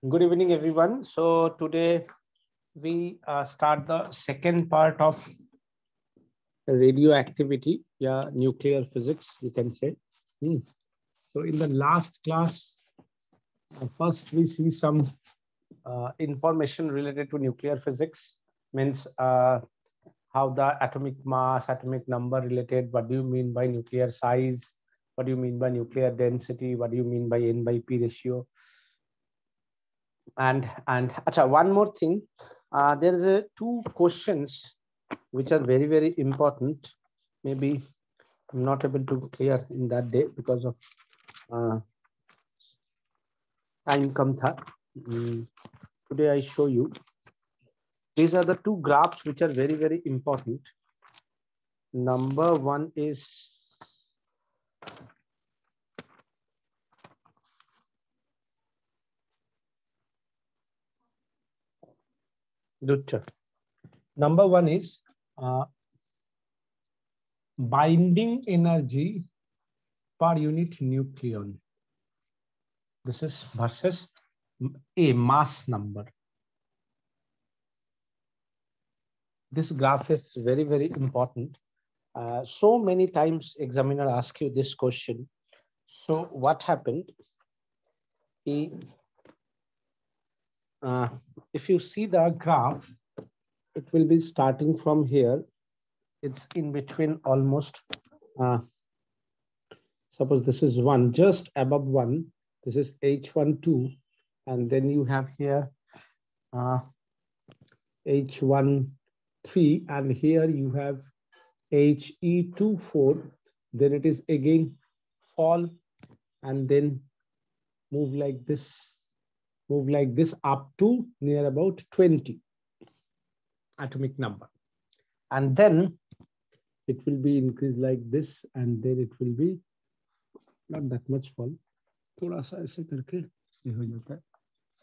Good evening, everyone. So today we start the second part of radioactivity, nuclear physics, you can say. So in the last class, first we see some information related to nuclear physics, means how the atomic mass, atomic number related, what do you mean by nuclear size, what do you mean by nuclear density, what do you mean by N by P ratio. And acha, one more thing, there is two questions which are very, very important. Maybe I'm not able to clear in that day because of time come tha. Today I show you. These are the two graphs which are very, very important. Number one is number one is binding energy per unit nucleon. This is versus a mass number. This graph is very, very important. So many times examiner asks you this question. So what happened? If you see the graph, it will be starting from here. It's in between almost. Suppose this is 1, just above 1. This is H12, and then you have here H13, and here you have He24. Then it is again fall, and then move like this up to near about 20 atomic number, and then it will be increased like this, and then it will be not that much fall.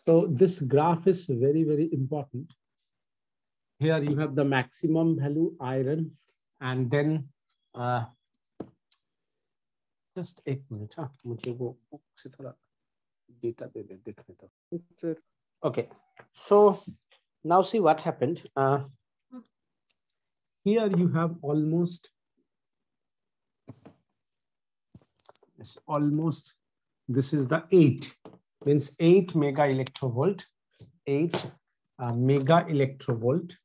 So this graph is very, very important. Here you have the maximum value iron, and then just 1 minute. मुझे वो से थोड़ा data दे दे देखने दो. Yes, sir. Okay, so now see what happened. Here you have almost this is the 8, means 8 mega electrovolt, 8 mega electrovolt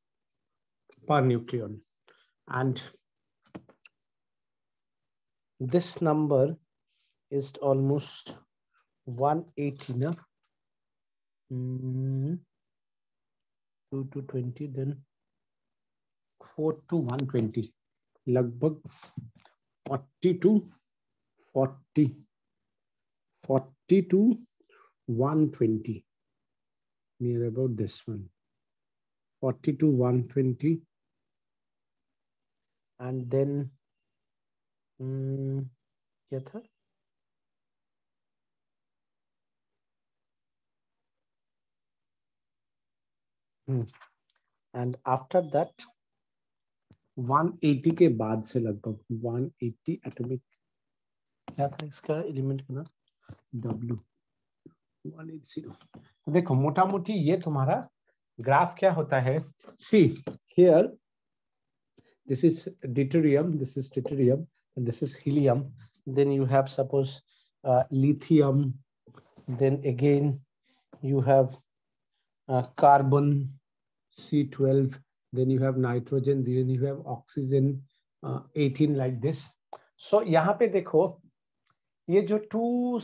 per nucleon, and this number is almost 180 na? 2 to 20, then 4 to 120, lagbhag 40 to 120, near about this one, 40 to 120, and then क्या था? And after that 180 के बाद से लगभग 180 atomic, क्या था इसका element का नाम? W 180. देखो मोटा मोटी ये तुम्हारा ग्राफ क्या होता है. See here, this is deuterium, this is tritium, and this is helium. Then you have suppose lithium. Then again you have carbon C12. Then you have nitrogen. Then you have oxygen 18 like this. So यहाँ पे देखो ये जो 2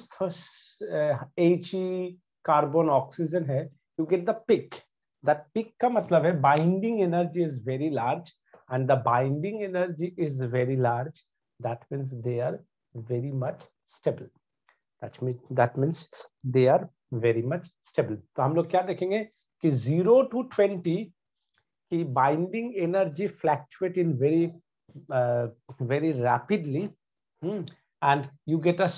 He carbon oxygen है, you get the peak. That peak का मतलब है binding energy is very large, and the binding energy is very large. That means they are very much stable. That means they are very much stable. तो हम लोग क्या देखेंगे कि 0 to 20 की binding energy fluctuate in very rapidly, and you get a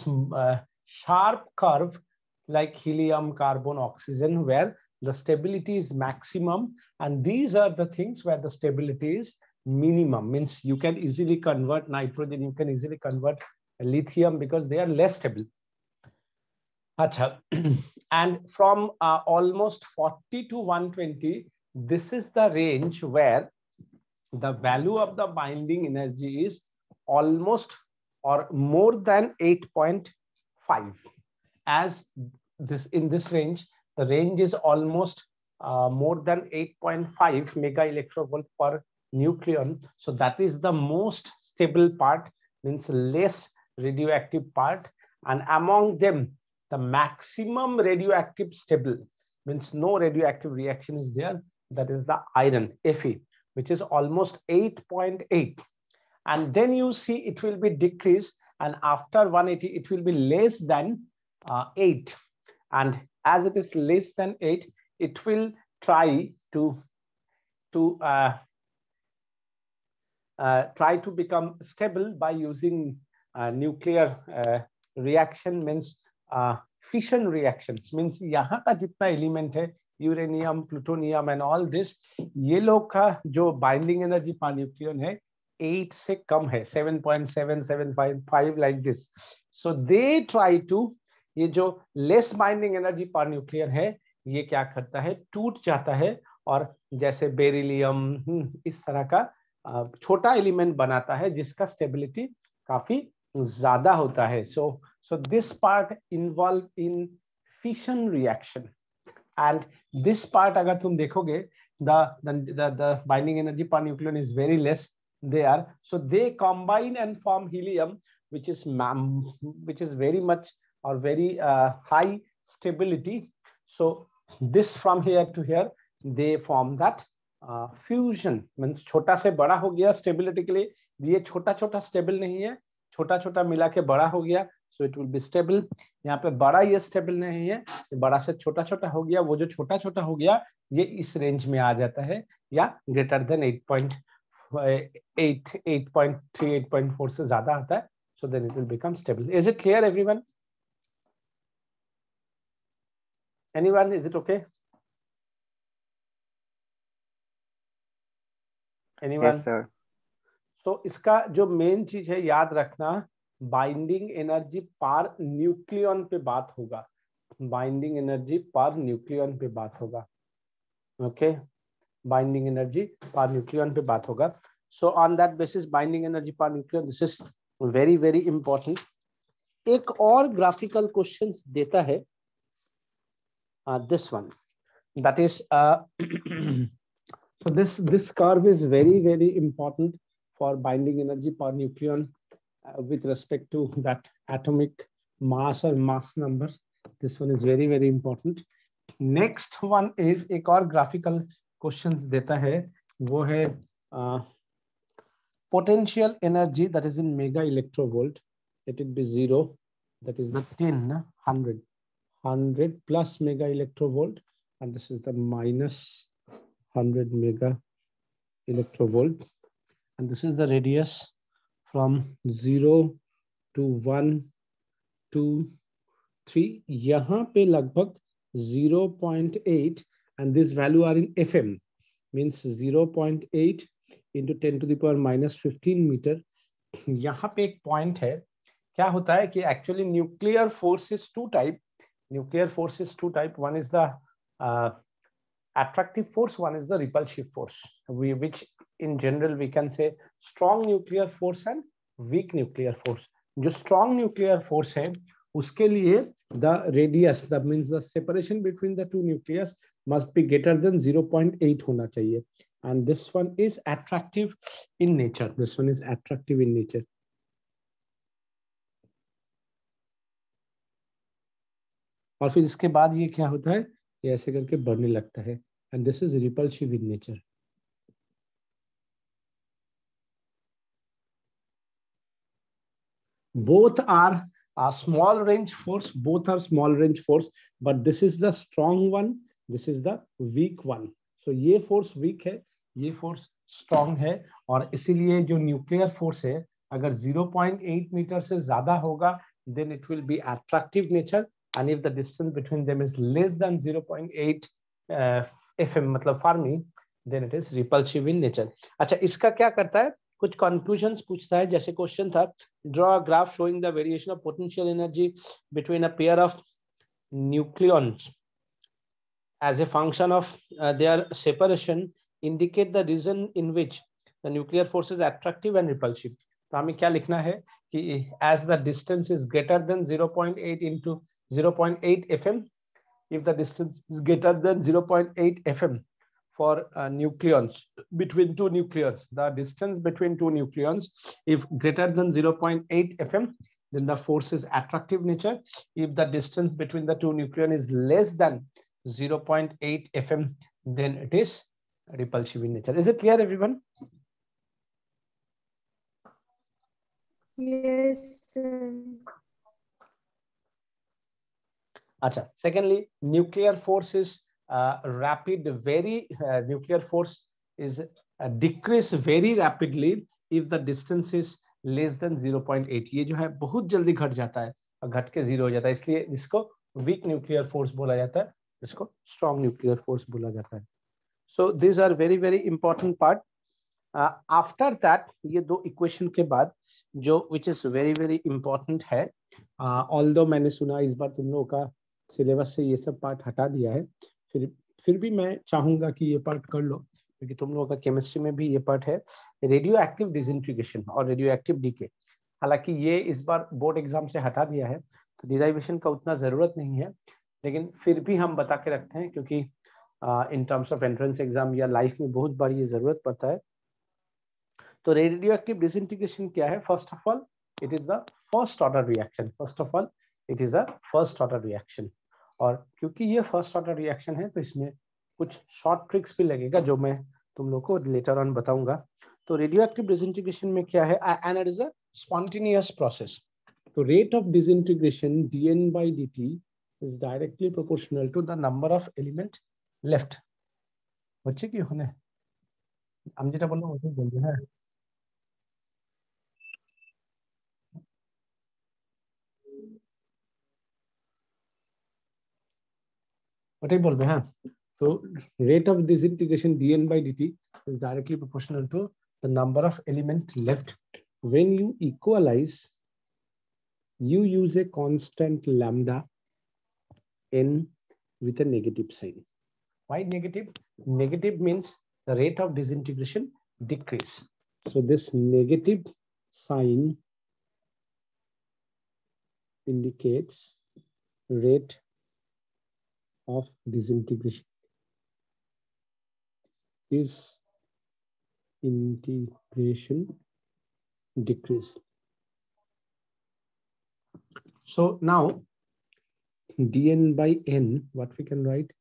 sharp curve like helium, carbon, oxygen, where the stability is maximum, and these are the things where the stability is minimum. Means you can easily convert nitrogen, you can easily convert lithium because they are less stable. Achha. and from almost 40 to 120, this is the range where the value of the binding energy is almost or more than 8.5. As this in this range, the range is almost more than 8.5 mega electrovolt per nucleon. So that is the most stable part, means less radioactive part, and among them the maximum radioactive stable, means no radioactive reaction is there, that is the iron, Fe, which is almost 8.8. and then you see it will be decreased, and after 180 it will be less than 8, and as it is less than 8, it will try to become stable by using nuclear reaction, means fission reactions, means यहाँ का जितना element है, uranium, plutonium and all this, ये लोग का जो binding energy per nucleon है 8 से कम है, 7.7755 like this. So they try to, ये जो लेस बाइंडिंग एनर्जी पर न्यूक्लियर है, ये क्या करता है, टूट जाता है, और जैसे बेरिलियम इस तरह का छोटा एलिमेंट बनाता है जिसका स्टेबिलिटी काफी ज्यादा होता है. So this part involved in fission reaction, and this part अगर तुम देखोगे, the binding energy per nucleon is very less there, so they combine and form helium, which is very much or very high stability. So this from here to here they form that fusion, means छोटा से बड़ा हो गया stability के लिए, ये छोटा छोटा स्टेबल नहीं है, छोटा छोटा मिला के बड़ा हो गया, so it will be stable. यहाँ पे बड़ा ये स्टेबल नहीं है, बड़ा से छोटा छोटा हो गया, वो जो छोटा छोटा हो गया ये इस रेंज में आ जाता है, या ग्रेटर देन 8.8, 8.3, 8.4 से ज्यादा आता है. So then it will become stable. Is it clear everyone? Anyone, is it okay? Anyone? Yes sir. तो इसका जो मेन चीज है याद रखना, बाइंडिंग एनर्जी पर न्यूक्लियन पे बात होगा, बाइंडिंग एनर्जी पर न्यूक्लियन पे बात होगा. Okay, binding energy per nucleon पे बात होगा. So on that basis binding energy per nucleon, this is very very important. एक और ग्राफिकल क्वेश्चन देता है, this one, that is so this curve is very very important for binding energy per nucleon with respect to that atomic mass or mass numbers. This one is very very important. Next one is एक और graphical questions देता है, वो है potential energy that is in mega electrovolt. Let it be 0, that is the 10, 100 plus mega electrovolt, and this is the minus 100 mega electrovolt, and this is the radius from 0 to 1 2 3. यहाँ पे लगभग 0.8, and this value are in FM, means 0.8 into 10 to the power minus 15 meter. यहाँ पे एक point है, क्या होता है कि actually nuclear force is two type. Nuclear force is two type. One is the attractive force, one is the repulsive force, which in general we can say strong nuclear force and weak nuclear force. जो strong nuclear force है उसके लिए the radius, that means the separation between the two nucleus must be greater than 0.8 होना चाहिए, and this one is attractive in nature. This one is attractive in nature. और फिर इसके बाद ये क्या होता है, ये ऐसे करके बढ़ने लगता है, and this is repulsive in nature. Both are a small range force, both are small range force, but this is the strong one, this is the weak one. So ये force weak है, ये force strong है, और इसीलिए जो nuclear force है अगर 0.8 metre से ज्यादा होगा then it will be attractive nature, and if the distance between them is less than 0.8 FM मतलब Fermi, then it is repulsive in nature. अच्छा, इसका क्या करता है, कुछ conclusions पूछता है. जैसे क्वेश्चन था, draw a graph showing the variation of potential energy between a pair of nucleons as a function of their separation indicate the region in which the nuclear force is attractive and repulsive. तो हमें क्या लिखना है कि as the distance is greater than 0.8 into 0.8 fm, if the distance is greater than 0.8 fm for nucleons between two nucleons, the distance between two nucleons if greater than 0.8 fm, then the force is attractive nature. If the distance between the two nucleons is less than 0.8 fm, then it is repulsive in nature. Is it clear, everyone? Yes, sir. Acha. Secondly, nuclear force is rapid, very nuclear force is decrease very rapidly if the distance is less than 0.8. ये जो है बहुत जल्दी घट जाता है और घट के 0 हो जाता है, इसलिए इसको वीक न्यूक्लियर फोर्स बोला जाता है, इसको स्ट्रॉन्ग न्यूक्लियर फोर्स बोला जाता है. So these are very very important part. After that, ये दो इक्वेशन के बाद जो which is very very important है, although मैंने सुना इस बार तुम लोगों का सिलेबस से ये सब पार्ट हटा दिया है, फिर भी मैं चाहूंगा कि ये पार्ट कर लो, क्योंकि तुम लोगों का केमिस्ट्री में भी ये पार्ट है, रेडियो एक्टिव डिसइंटीग्रेशन और रेडियो एक्टिव डीके. हालांकि ये इस बार बोर्ड एग्जाम से हटा दिया है, तो डिराइवेशन का उतना जरूरत नहीं है, लेकिन फिर भी हम बता के रखते हैं, क्योंकि in terms of entrance exam या लाइफ में बहुत बार ये जरूरत पड़ता है. तो रेडियो एक्टिव डिसइंटीग्रेशन क्या है? First of all it is the first order reaction. First of all it is a first order reaction, और क्योंकि ये फर्स्ट ऑर्डर रिएक्शन है तो इसमें कुछ शॉर्ट ट्रिक्स भी लगेगा जो मैं तुम लोग को लेटर ऑन बताऊंगा. तो रेडियो एक्टिव डिसइंटीग्रेशन में क्या है? And it is a spontaneous process. तो rate of disintegration dN by dt is directly proportional to the number of element left. হচ্ছে কি ওখানে? আমি যেটা বললাম ওটাই বলবো. হ্যাঁ, ওটাই বলবে. হ্যাঁ, so rate of disintegration dN by dt is directly proportional to the number of element left. When you equalize, you use a constant lambda n with a negative sign. Why negative? Negative means the rate of disintegration decrease. So this negative sign indicates rate of disintegration. Disintegration decrease. So now dN by n, what we can write?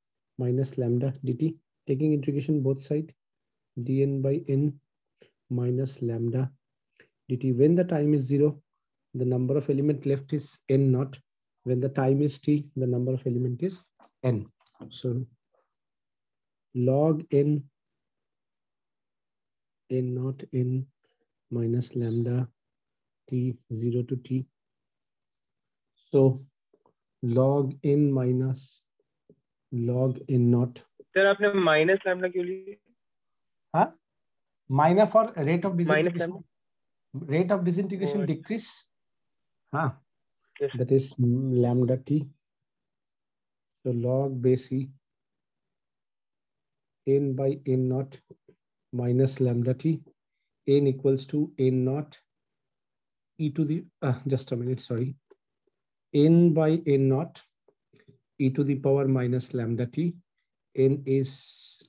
Minus lambda dt, taking integration both side, dN by n minus lambda dt. When the time is 0, the number of element left is n naught. When the time is t, the number of element is n. So log n naught n minus lambda t 0 to t. So log n minus log n naught. Sir आपने minus lambda क्यों ली? हाँ, minus for rate of disintegration. Rate of disintegration decrease. That is lambda t. So log base e n by n naught minus lambda t. N equals to n naught e to the just a minute, sorry. N by n naught e to the power minus lambda t. N is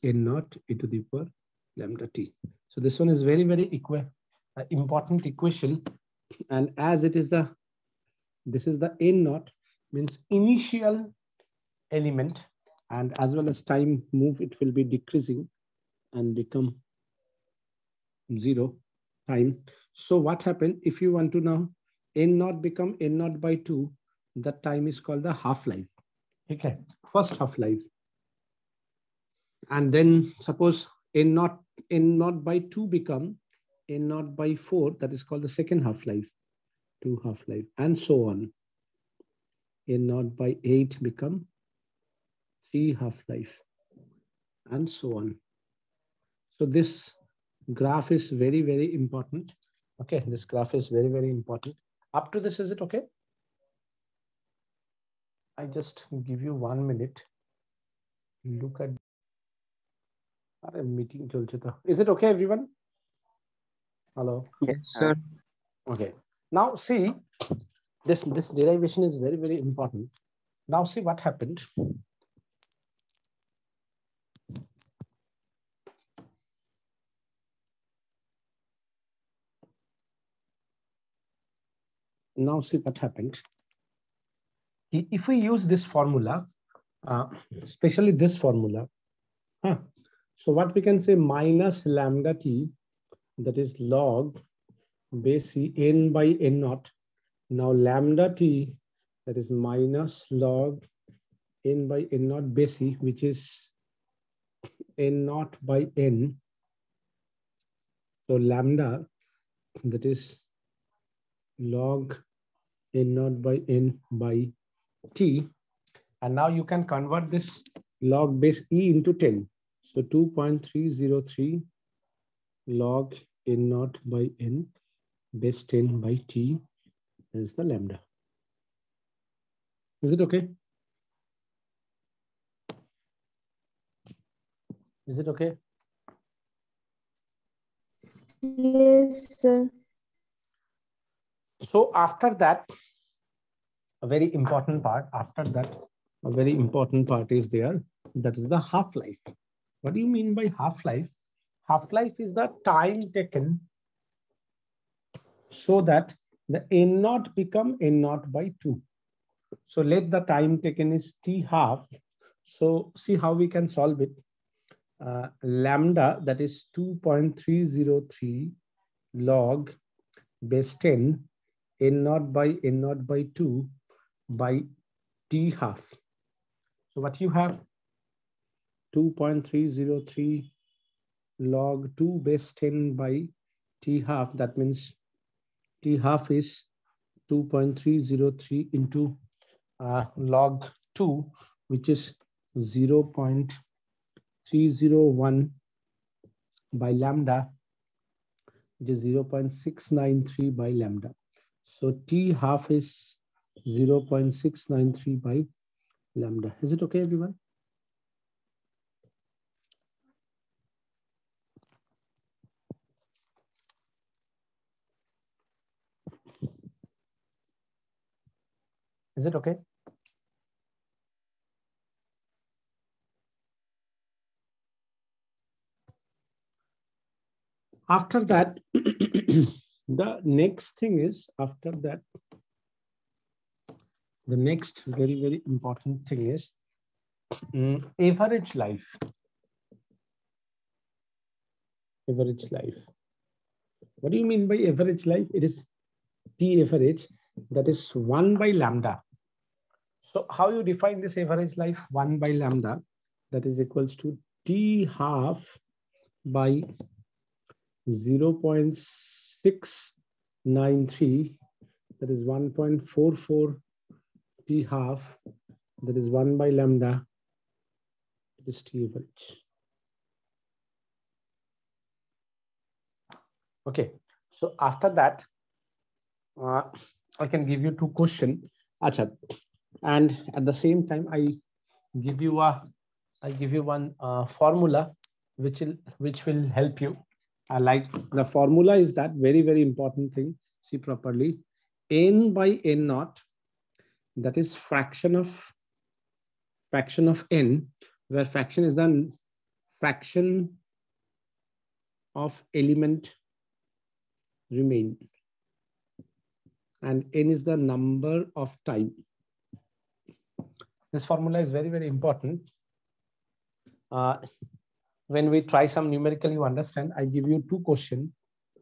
n naught e to the power lambda t. So this one is very very important equation, and as it is this is the n naught, means initial element, and as well as time move it will be decreasing and become 0 time. So what happened if you want to now n naught become n naught by 2? That time is called the half life. Okay, first half life. And then suppose n naught by 2 become n naught by 4, that is called the second half life, 2 half life, and so on. N naught by 8 become 3 half life, and so on. So this graph is very very important. Okay, this graph is very very important. Up to this, is it okay? I just give you 1 minute. Look at our meeting. Is it okay, everyone? Hello. Yes, sir. Okay. Now see, this derivation is very, very important. Now see what happened. Now see what happened. If we use this formula, especially this formula, so what we can say, minus lambda t, that is log base c n by n naught. Now lambda t, that is minus log n by n naught base c, which is n naught by n. So lambda, that is log n naught by n by t. And now you can convert this log base e into 10. So 2.303 log n naught by n base 10 by t is the lambda. Is it okay? Is it okay? Yes, sir. So after that, a very important part, a very important part is there. That is the half-life. What do you mean by half-life? Half-life is the time taken so that the n naught become n naught by 2. So let the time taken is t half. So see how we can solve it. Lambda, that is 2.303 log base 10 n naught by 2 by t half. So what you have? 2.303 log 2 base 10 by t half. That means t half is 2.303 into log 2, which is 0.301 by lambda, which is 0.693 by lambda. So t half is 0.693 by lambda. Is it okay, everyone? Is it okay? After that, the next thing is, after that, the next very, very important thing is average life. Average life. What do you mean by average life? It is T average, that is 1 by lambda. So how you define this average life? 1 by lambda, that is equals to T half by 0.693, that is 1.44 T half, that is 1 by lambda, it is T average. Okay, so after that, I can give you 2 questions. Acha. And at the same time, I give you one formula which will help you. Like the formula is that very, very important thing. See properly. N by n naught, that is fraction of n, where fraction is the fraction of element remain, and n is the number of time. This formula is very, very important. When we try some numerical, you understand. I give you 2 questions.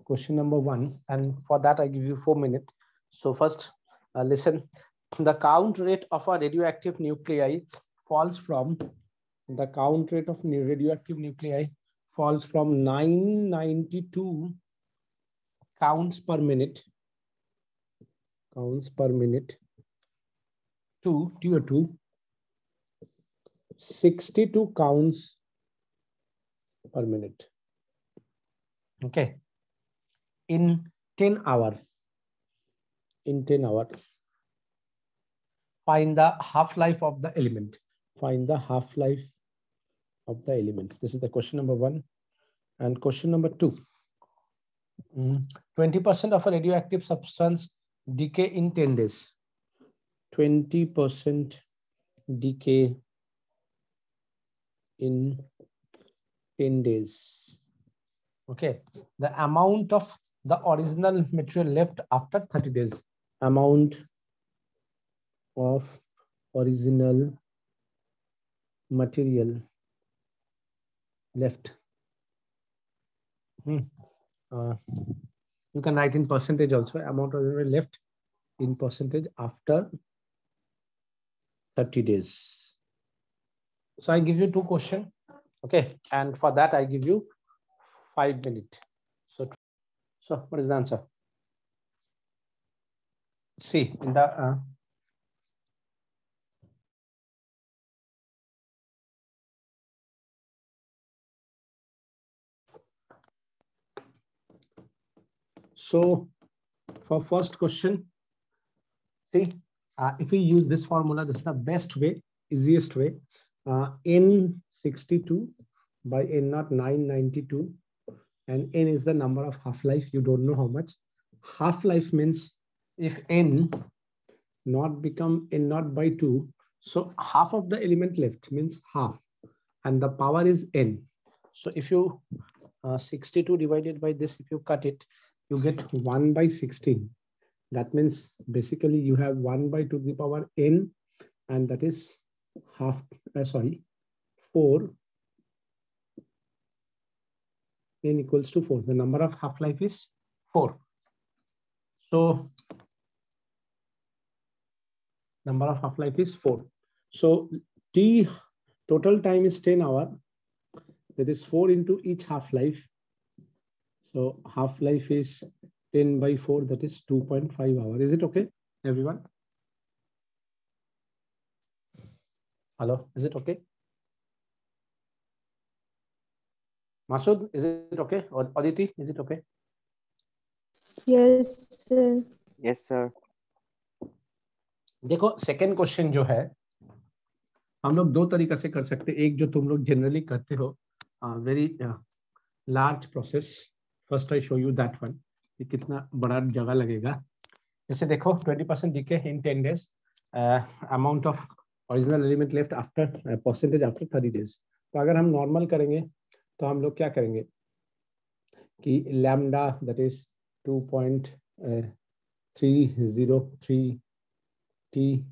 Question number 1, and for that I give you 4 minutes. So first, listen. The count rate of a radioactive nuclei falls from 992 counts per minute to 62 counts per minute. Okay. In 10 hours. find the half-life of the element. Find the half-life of the element. This is the question number 1. And question number 2. 20% of a radioactive substance decay in 10 days. 20% decay in 10 days. Okay. The amount of the original material left after 30 days. Amount of original material left. You can write in percentage also. Amount of original left in percentage after 30 days. So I give you 2 questions. Okay. And for that, I give you 5 minutes. So what is the answer? See, in the so for first question, see, if we use this formula, this is the best way, easiest way. N62 by N0 992, and N is the number of half-life. You don't know how much. Half-life means if N not become N0 by 2, so half of the element left means half, and the power is N. So if you 62 divided by this, if you cut it, you get 1 by 16. That means basically you have 1 by 2 to the power N, and that is half, 4. N equals to 4. The number of half-life is 4. So number of half-life is 4. So T total time is 10 hours. That is 4 into each half-life. So half-life is 10 by 4. That is 2.5 hours. Is it okay, everyone? Hello, is it okay? Masood, is it okay? Or Aditi, is it okay? Yes, sir. Yes, sir. देखो second question जो है हम लोग 2 तरीका से कर सकते हैं. एक जो तुम लोग जनरली करते हो, very large process. First I show you that one. ये कितना बड़ा जगह लगेगा. जैसे देखो 20% decay in 10 days, amount of original element left after percentage after 30 days. तो अगर हम नॉर्मल करेंगे तो हम लोग क्या करेंगे कि lambda that is 2.303 T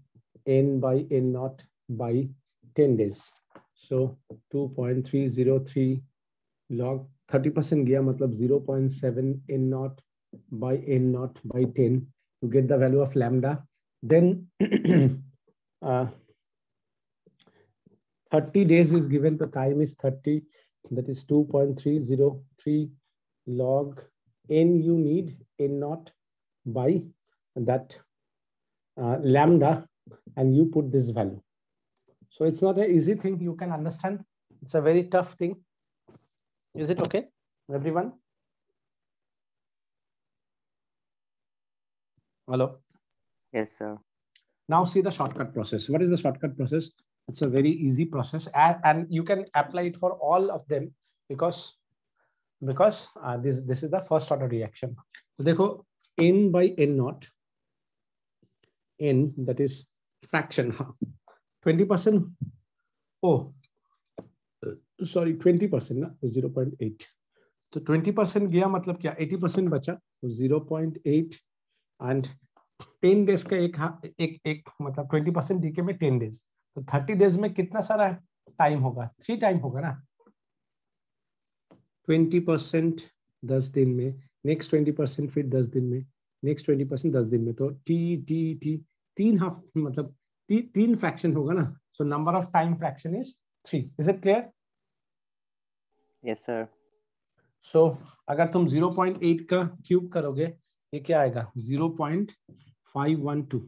N by N0 by 10 days. So 2.303 log 30% गया मतलब 0.7 N0 by N0 by 10 to get the value of lambda. Then 30 days is given. The time is 30. That is 2.303 log N you need N0 by that lambda, and you put this value. So it's not an easy thing. You can understand. It's a very tough thing. Is it okay, everyone? Hello. Yes, sir. Now see the shortcut process. What is the shortcut process? It's a very easy process, and you can apply it for all of them because this is the first order reaction. So देखो N by N0. N, that is fraction, 20%. Oh, sorry, 20% ना, 0.8. तो 20% गया मतलब क्या, 80% बचा, तो 0.8 and 10 days का एक मतलब 20% डीके में 10 days. तो 30 days में कितना सारा टाइम होगा? 3 टाइम होगा ना. 20% 10 दिन में, नेक्स्ट 20% फिर 10 दिन में, नेक्स्ट 20% 10 दिन में. तो टी 3 हाफ मतलब 3 फ्रैक्शन होगा ना. So number of time fraction is 3. Is it clear? Yes sir. So अगर तुम 0.8 का क्यूब करोगे, ये क्या आएगा? 0.512.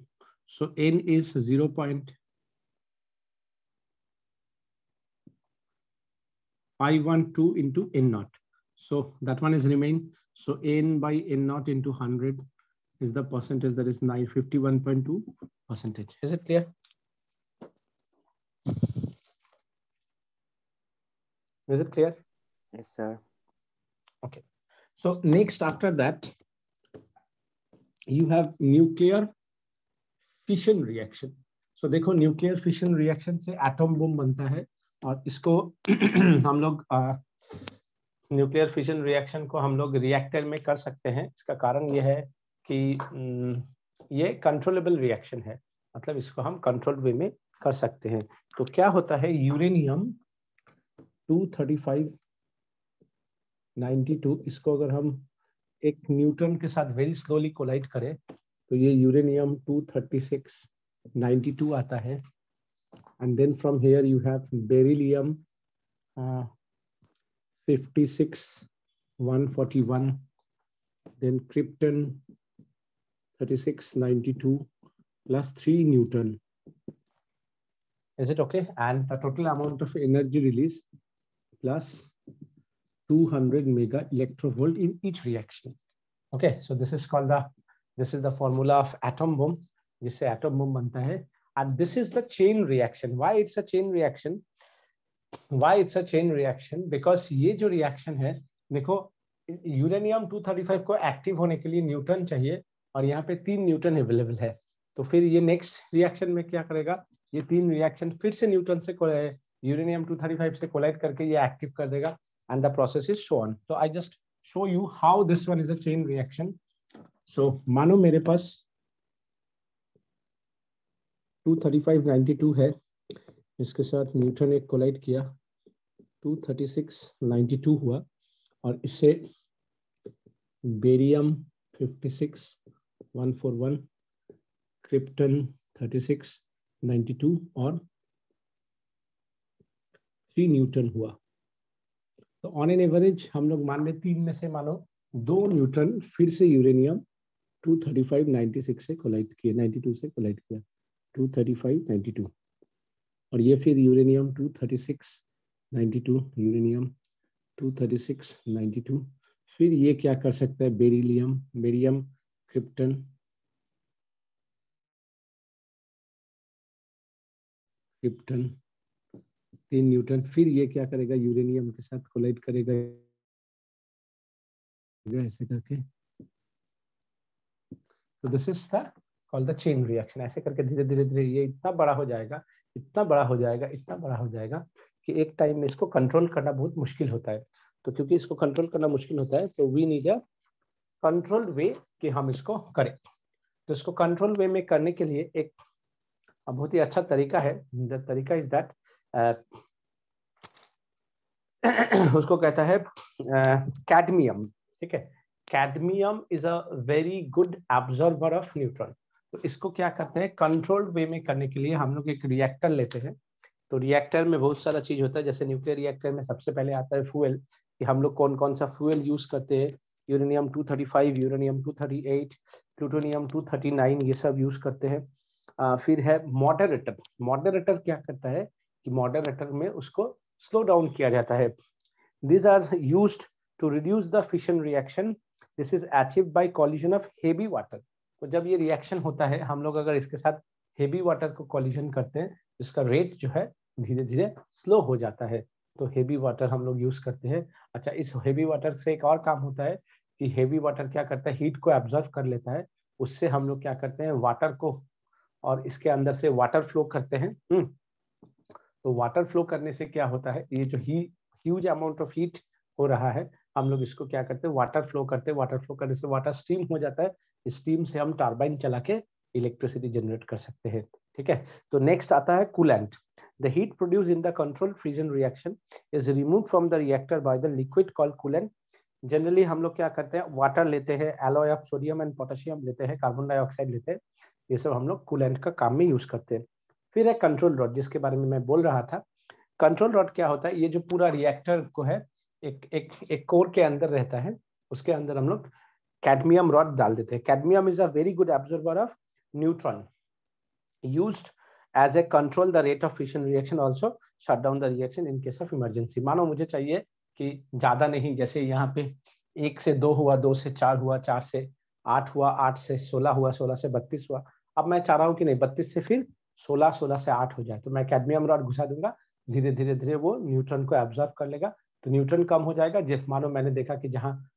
सो n is 0.512 into n0. So that one is remain. So n by n0 into 100 is the percentage that is 51.2%. Is it clear? Is it clear? Yes, sir. Okay. So next after that, you have nuclear fission reaction. So देखो nuclear fission reaction से atom bomb बनता है और इसको हम लोग nuclear fission reaction को हम लोग रिएक्टर में कर सकते हैं। इसका कारण ये है कि ये कंट्रोलेबल रिएक्शन है, मतलब इसको हम कंट्रोल्ड वे में कर सकते हैं। तो क्या होता है, यूरेनियम 23592, इसको अगर हम एक न्यूट्रॉन के साथ वेरी स्लोली कोलाइड करें तो ये यूरेनियम 23692 आता है। And then from here you have beryllium 56141, then krypton 3692 plus 3 Newton. Is it okay? And the total amount of energy release plus 200 mega electrovolt in each reaction. Okay, so this is called this is the formula of atom bomb, जिससे atom bomb बनता है. And this is the chain reaction. Why it's a chain reaction? Why it's a chain reaction? Because ये जो reaction है, देखो uranium 235 को active होने के लिए न्यूटन चाहिए और यहाँ पे 3 न्यूटन अवेलेबल है। तो फिर ये नेक्स्ट रिएक्शन में क्या करेगा, ये 3 रिएक्शन फिर से न्यूटन से यूरेनियम 235 से कोलाइड करके ये एक्टिव कर देगा and the process is show on. तो I just show you how this one is a chain reaction. So मानो मेरे पास 23592 है, इसके साथ न्यूटन एक कोलाइड किया, 23692 हुआ और इससे बेरियम 56141, क्रिप्टन 3692 और 3 न्यूटन हुआ। तो ऑन एन एवरेज हम लोग मान लें 3 में से मानो 2 न्यूटन फिर से यूरेनियम 23596 से कोलाइड किया, 92 से कोलाइड किया, 23592 और ये फिर यूरेनियम 23692, यूरेनियम 23692, फिर ये क्या कर सकता है, beryllium, barium, krypton, krypton 3 Newton, फिर ये क्या करेगा, यूरेनियम के साथ कोलाइड करेगा ऐसे करके। तो this is the called the chain reaction. ऐसे करके धीरे धीरे धीरे ये इतना बड़ा हो जाएगा, इतना बड़ा हो जाएगा, इतना बड़ा हो जाएगा कि एक टाइम में इसको कंट्रोल करना बहुत मुश्किल होता है। तो क्योंकि इसको कंट्रोल करना मुश्किल होता है तो we need a controlled way कि हम इसको करें। तो इसको कंट्रोल वे में करने के लिए एक बहुत ही अच्छा तरीका है। द तरीका इज दैट उसको कहता है कैडमियम। ठीक है, cadmium is a very good absorber of neutron. तो इसको क्या करते हैं, कंट्रोल्ड वे में करने के लिए हम लोग एक रिएक्टर लेते हैं। तो रिएक्टर में बहुत सारा चीज होता है, जैसे न्यूक्लियर रिएक्टर में सबसे पहले आता है फ्यूल, कि हम लोग कौन कौन सा फ्यूल यूज करते हैं। यूरेनियम 235, यूरेनियम 238, प्लूटोनियम 239, ये सब यूज करते हैं। फिर है मॉडरेटर। मॉडरेटर क्या करता है कि मॉडरेटर में उसको स्लो डाउन किया जाता है। These are used to reduce the fission reaction. This is achieved by collision of heavy water. तो जब ये रिएक्शन होता है, हम लोग अगर इसके साथ हेवी वाटर को कॉलिजन करते हैं, इसका रेट जो है धीरे धीरे स्लो हो जाता है। तो हेवी वाटर हम लोग यूज करते हैं। अच्छा, इस हेवी वाटर से एक और काम होता है कि हेवी वाटर क्या करता है, हीट को एब्जॉर्ब कर लेता है। उससे हम लोग क्या करते हैं, वाटर को और इसके अंदर से वाटर फ्लो करते हैं। तो वाटर फ्लो करने से क्या होता है, ये जो ह्यूज अमाउंट ऑफ हीट हो रहा है, हम लोग इसको क्या करते हैं, वाटर फ्लो करते हैं। वाटर फ्लो करने से वाटर स्टीम हो जाता है। स्टीम से हम टरबाइन चला के इलेक्ट्रिसिटी जनरेट कर सकते हैं। ठीक है, तो नेक्स्ट आता है coolant. The heat produce in the controlled fusion reaction is remove from the reactor by the liquid called coolant. Generally हम लोग क्या करते हैं, वाटर लेते हैं, alloy of sodium and potassium लेते हैं, कार्बन डाइऑक्साइड लेते हैं, ये सब हम लोग कूलेंट का काम में यूज करते हैं। फिर है कंट्रोल रॉड, जिसके बारे में मैं बोल रहा था। कंट्रोल रॉड क्या होता है, ये जो पूरा रिएक्टर को है एक कोर के अंदर रहता है, उसके अंदर हम लोग कैडमियम रॉड डाल देते हैं। Cadmium is a very good absorber of neutron, used as a control the rate of fission reaction, also shut down the reaction in case of emergency. मानो मुझे चाहिए कि ज्यादा नहीं, जैसे यहाँ पे 1 से 2 हुआ, 2 से 4 हुआ, 4 से 8 हुआ, 8 से 16 हुआ, 16 से 32 हुआ। अब मैं चाह रहा हूँ कि नहीं 32 से फिर 16, 16 से 8 हो जाए, तो मैं कैडमियम रॉड घुसा दूंगा, धीरे धीरे धीरे वो न्यूट्रॉन को एब्जॉर्ब कर लेगा, तो न्यूट्रॉन कम हो जाएगा। जब मानो मैंने देखा कि जहाँ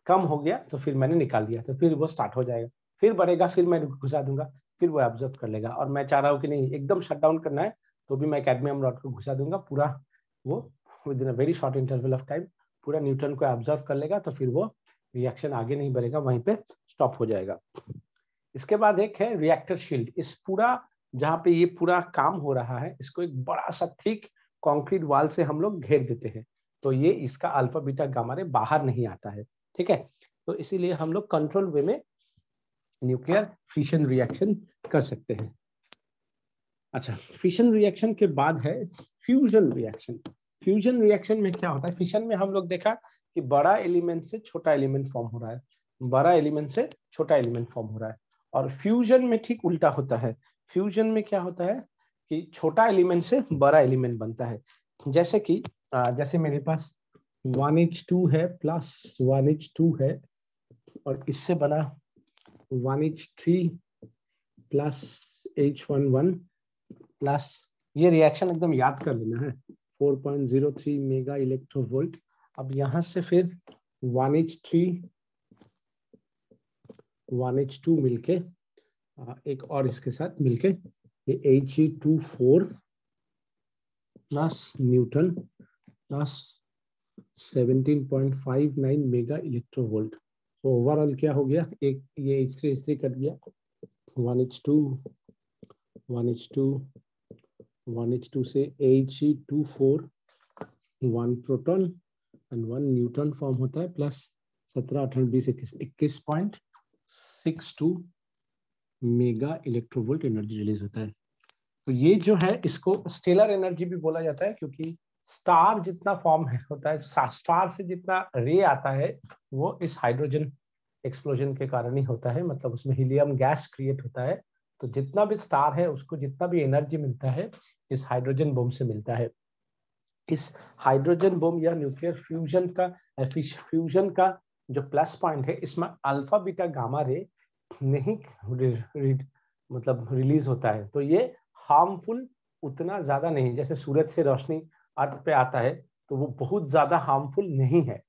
कम हो गया तो फिर मैंने निकाल दिया, तो फिर वो स्टार्ट हो जाएगा, फिर बढ़ेगा, फिर मैं घुसा दूंगा, फिर वो एब्जॉर्ब कर लेगा। और मैं चाह रहा हूँ कि नहीं एकदम शट डाउन करना है, तो भी मैं कैडमियम रॉड को घुसा दूंगा, पूरा वो with in a very short interval of time पूरा न्यूट्रॉन को एब्जॉर्ब कर लेगा, तो फिर वो रिएक्शन आगे नहीं बढ़ेगा, वहीं पे स्टॉप हो जाएगा। इसके बाद एक है रिएक्टर शील्ड। इस पूरा जहाँ पे ये पूरा काम हो रहा है, इसको एक बड़ा सा थिक कंक्रीट वॉल से हम लोग घेर देते हैं, तो ये इसका अल्फा बीटा गामा रे बाहर नहीं आता है, ठीक है। तो इसीलिए हम लोग कंट्रोल वे में न्यूक्लियर फिशन रिएक्शन कर सकते हैं। अच्छा, फिशन रिएक्शन के बाद है फ्यूजन रिएक्शन। फ्यूजन रिएक्शन में क्या होता है? फिशन में हम लोग देखा कि बड़ा एलिमेंट से छोटा एलिमेंट फॉर्म हो रहा है, बड़ा एलिमेंट से छोटा एलिमेंट फॉर्म हो रहा है, और फ्यूजन में ठीक उल्टा होता है। फ्यूजन में क्या होता है कि छोटा एलिमेंट से बड़ा एलिमेंट बनता है। जैसे कि जैसे मेरे पास 1H2 है प्लस 1H2 है, और इससे बना 1H3 प्लस H11 प्लस, ये रिएक्शन एकदम याद कर लेना है, 4.03 मेगा इलेक्ट्रोवोल्ट। अब यहां से फिर 1H2 मिलके एक और इसके साथ मिलके ये He24 plus Newton plus 17.59 mega electronvolt. तो ओवरऑल क्या हो गया, एक ये H3 कट गया, 1H2 से He24 1 proton and 1 neutron form होता है, plus 17, 18, 20, 21.62 mega electronvolt energy release होता है। तो ये जो है इसको स्टेलर एनर्जी भी बोला जाता है, क्योंकि स्टार जितना फॉर्म होता है, स्टार से जितना रे आता है वो इस हाइड्रोजन एक्सप्लोजन के कारण ही होता है, मतलब उसमें हीलियम गैस क्रिएट होता है। तो जितना भी स्टार है उसको जितना भी एनर्जी मिलता है इस हाइड्रोजन बम से मिलता है। इस हाइड्रोजन बम या न्यूक्लियर फ्यूजन का जो प्लस पॉइंट है, इसमें अल्फा बीटा गामा रे नहीं मतलब रिलीज होता है, तो ये हार्मफुल उतना ज्यादा नहीं, जैसे सूरज से रोशनी अर्थ पे आता है तो वो बहुत ज्यादा हार्मफुल नहीं है,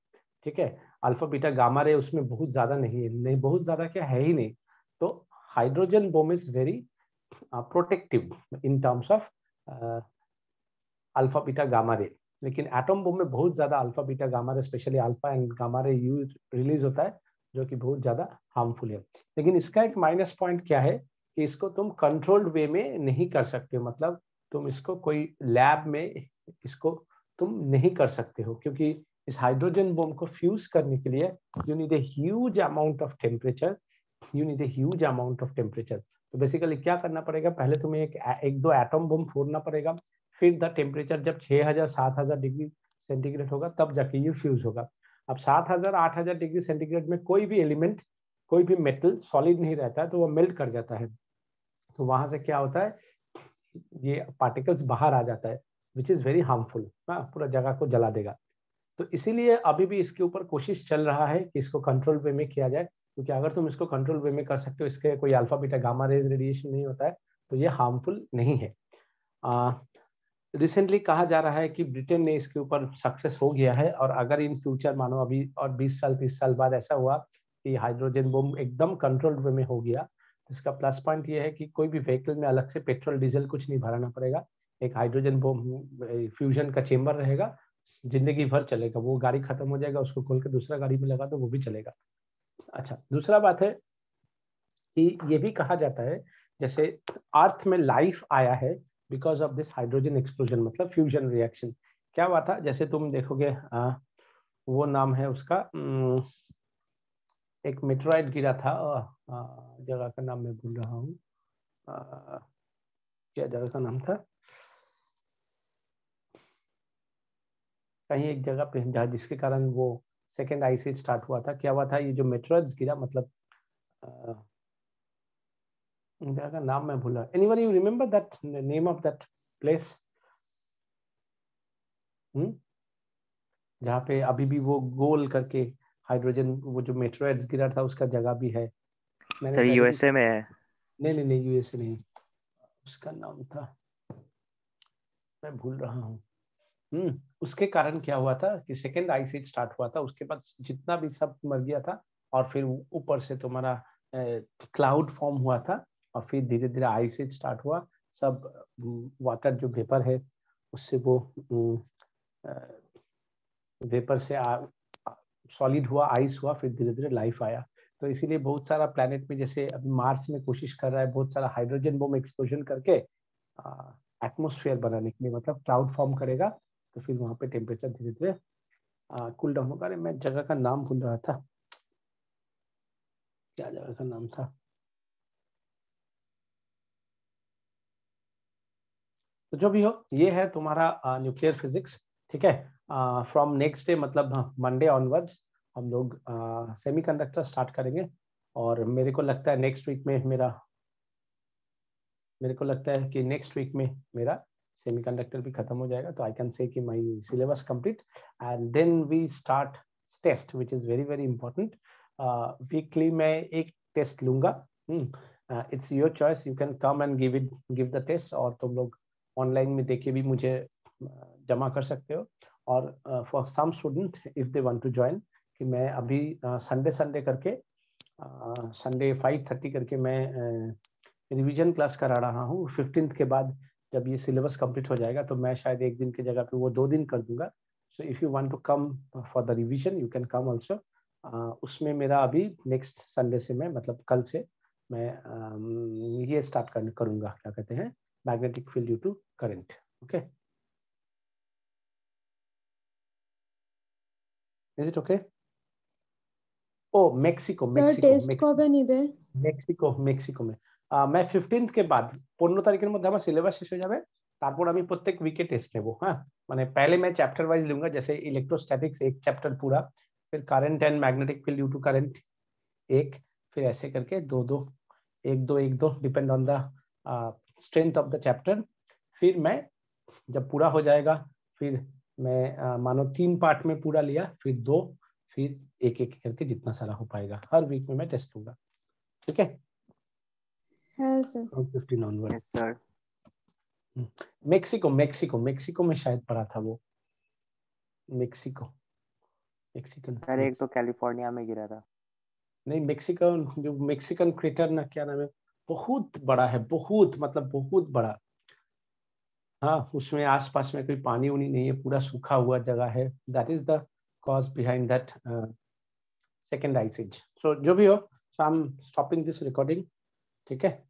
ठीक है। अल्फा बीटा गामा रे उसमें बहुत ज्यादा नहीं है, नहीं बहुत ज्यादा क्या है ही नहीं। तो hydrogen bomb is very protective in terms of alpha beta gamma ray, लेकिन एटम बम में बहुत ज्यादा alpha beta gamma ray, specially alpha and gamma ray release होता है, जो कि बहुत ज्यादा हार्मफुल है। लेकिन इसका एक माइनस पॉइंट क्या है कि इसको तुम कंट्रोल्ड वे में नहीं कर सकते हो, मतलब तुम इसको कोई लैब में इसको तुम नहीं कर सकते हो, क्योंकि इस हाइड्रोजन बम को फ्यूज करने के लिए you need a huge amount of temperature, तो बेसिकली क्या करना पड़ेगा, पहले तुम्हें एक दो एटम बम फोड़ना पड़ेगा, फिर द टेम्परेचर जब 6000 7000 डिग्री सेंटीग्रेड होगा तब जाके ये फ्यूज होगा। अब 7000 8000 डिग्री सेंटीग्रेड में कोई भी एलिमेंट, कोई भी मेटल सॉलिड नहीं रहता है, तो वो मेल्ट कर जाता है, तो वहां से क्या होता है, ये पार्टिकल्स बाहर आ जाता है, विच इज वेरी हार्मफुल, पूरा जगह को जला देगा। तो इसीलिए अभी भी इसके ऊपर कोशिश चल रहा है कि इसको कंट्रोल वे में किया जाए, क्योंकि अगर तुम इसको कंट्रोल वे में कर सकते हो, इसके कोई alpha beta gamma rays radiation नहीं होता है, तो ये हार्मफुल नहीं है। रिसेंटली कहा जा रहा है कि ब्रिटेन ने इसके ऊपर सक्सेस हो गया है, और अगर इन फ्यूचर मानो अभी और 20 साल 30 साल बाद ऐसा हुआ कि हाइड्रोजन बम एकदम कंट्रोल्ड वे में हो गया, तो इसका प्लस पॉइंट ये है कि कोई भी व्हीकल में अलग से पेट्रोल डीजल कुछ नहीं भराना पड़ेगा, एक हाइड्रोजन बम फ्यूजन का चेम्बर रहेगा, जिंदगी भर चलेगा, वो गाड़ी खत्म हो जाएगा उसको खोल के दूसरा गाड़ी में लगा तो वो भी चलेगा। अच्छा, दूसरा बात है कि ये भी कहा जाता है जैसे अर्थ में लाइफ आया है because of this hydrogen explosion, मतलब फ्यूजन रिएक्शन। क्या हुआ था, जैसे तुम देखोगे वो नाम है उसका, एक मेटेराइट गिरा था, जगह का नाम मैं भूल रहा हूँ, क्या जगह का नाम था, कहीं एक जगह पे जहाँ जिसके कारण वो सेकेंड आइस एज स्टार्ट हुआ था। क्या हुआ था, ये जो मेटेराइट्स गिरा, मतलब जगह का नाम मैं भूला, anyone you remember that name of that place, जहाँ पे अभी भी वो गोल करके हाइड्रोजन वो जो मेटेराइट्स गिरा था उसका जगह भी है, मैंने सर पहले भी- यूएसए में है। नहीं नहीं यूएसए नहीं, उसका नाम था, मैं भूल रहा हूँ। उसके कारण क्या हुआ था कि सेकेंड आइस एज स्टार्ट हुआ था, उसके बाद जितना भी सब मर गया था, और फिर ऊपर से तुम्हारा क्लाउड फॉर्म हुआ था, और फिर धीरे धीरे आइस एज स्टार्ट हुआ। सब वाटर जो वेपर है उससे वो वेपर से सॉलिड हुआ, आइस हुआ, फिर धीरे धीरे लाइफ आया। तो इसीलिए बहुत सारा प्लैनेट में, जैसे अभी मार्स में कोशिश कर रहा है बहुत सारा हाइड्रोजन बम एक्सप्लोजन करके एटमोस्फेयर बनाने के लिए, मतलब क्लाउड फॉर्म करेगा, तो फिर वहां पे टेम्परेचर धीरे धीरे कूल डाउन होगा। अरे मैं जगह का नाम भूल रहा था, क्या जगह का नाम था। तो जो भी हो, ये है तुम्हारा न्यूक्लियर फिजिक्स, ठीक है। फ्रॉम नेक्स्ट डे, मतलब मंडे ऑनवर्ड्स हम लोग सेमीकंडक्टर स्टार्ट करेंगे। और मेरे को लगता है नेक्स्ट वीक में मेरा सेमीकंडक्टर भी खत्म हो जाएगा, तो आई कैन से कि my syllabus complete, and then we start test which is very very important. Weekly मैं एक टेस्ट लूंगा, it's your choice, you can come and give the test, और तुम लोग ऑनलाइन में देखे भी मुझे जमा कर सकते हो। और for some student if they want to join, कि मैं अभी संडे करके संडे 5:30 करके मैं रिवीजन क्लास करा रहा हूँ 15th के बाद। जब ये सिलेबस कंप्लीट हो जाएगा तो मैं शायद एक दिन की जगह पे वो 2 दिन कर दूंगा। So if you want to come for the revision you can come also. उसमें मेरा अभी नेक्स्ट संडे से मैं, मतलब कल से मैं ये स्टार्ट करूंगा, क्या कहते हैं, magnetic field due to current. Okay, is it okay? ओ मेक्सिको सर टेस्ट कब है निबे? মেক্সিকো में मैं 15th के बाद 15 তারিখের মধ্যে আমার সিলেবাস শেষ হয়ে যাবে। তারপর আমি প্রত্যেক উইকে টেস্ট নেব। হ্যাঁ, মানে पहले मैं चैप्टर वाइज लूंगा, जैसे इलेक्ट्रोस्टैटिक्स एक चैप्टर पूरा, फिर current and magnetic field due to current एक, फिर ऐसे करके दो दो, एक दो depend on the strength of the chapter. फिर मैं जब पूरा हो जाएगा, फिर मैं मानो 3 पार्ट में पूरा लिया, फिर 2, फिर एक एक करके जितना सारा हो पाएगा हर वीक में मैं टेस्ट लूंगा। ठीक है, हाँ sir. 15 onward. Yes sir. Mexico में शायद पढ़ा था वो, मेक्सिकन सर एक तो कैलिफोर्निया में गिरा था। नहीं, मेक्सिकन क्रेटर ना, क्या नाम है, बहुत बड़ा है, बहुत मतलब बहुत बड़ा। हाँ, उसमें आसपास में कोई पानी उनी नहीं है, पूरा सूखा हुआ जगह है। That is the cause behind that second ice age. So जो भी हो, so I am stopping this recording, ठीक है।